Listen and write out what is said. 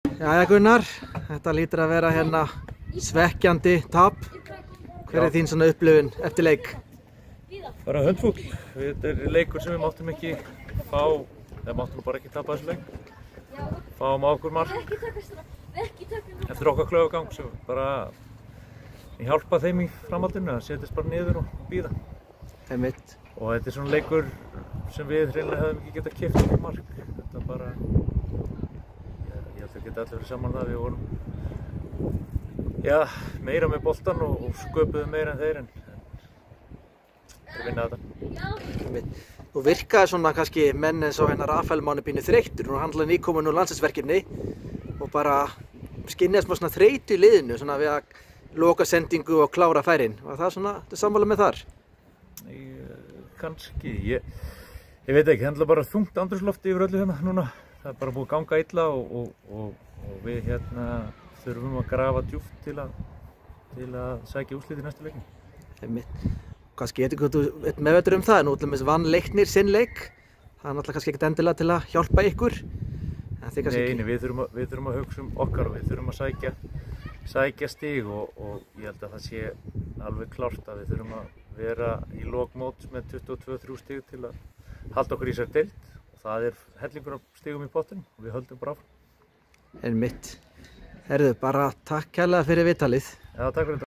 Jæja Gunnar, þetta lítur að vera hérna svekkjandi tap. Hver er þín svona upplifun eftir leik? Bara höndfúll. Þetta er leikur sem við máttum ekki fá, eða máttum bara ekki tapa þessu leik. Fáum á okkur mark eftir okkar klaufagang sem bara hjálpa þeim í framhaldinu að setjast bara niður og bíða. Einmitt. Og þetta er svona leikur sem við hreinlega hefðum ekki getað keypt okkur mark. Þetta bara, ég held að geta allir verið saman það. Við vorum meira með boltan og sköpuðum meira en þeir en við vinna þetta. Einmitt. Þú virkaði svona kannski menn eins og hérna Rafael Máni pínu þreyttur og hann er nýkominn úr landsliðsverkefni og bara skynjaði smá svona þreytu í liðinu svona við að loka sendingu og klára færin. Var það svona, þetta sammála með þar? Kannski, ég veit ekki, það er bara þungt andrúmslofti yfir öllu hérna núna. Það er bara búið að ganga illa og við hérna þurfum að grafa djúpt til að sækja úrslit í næstu leiknum. Einmitt. Kannski ég veit ekki hvað þú ert meðvitaður um það, en útlum vann Leiknir sinn leik. Það er náttúrulega kannski ekkert endilega til að hjálpa ykkur. Nei, við þurfum að hugsa um okkar og við þurfum að sækja stig og ég held að það sé alveg klárt að við þurfum að vera í lok móts með 22-23 stig til að halda okkur í þessari deild og það er hellingur af stigum í pottinn og við höldum bara áfram. Einmitt. Herðu, bara takk kærlega fyrir viðtalið. Já, takk fyrir þetta.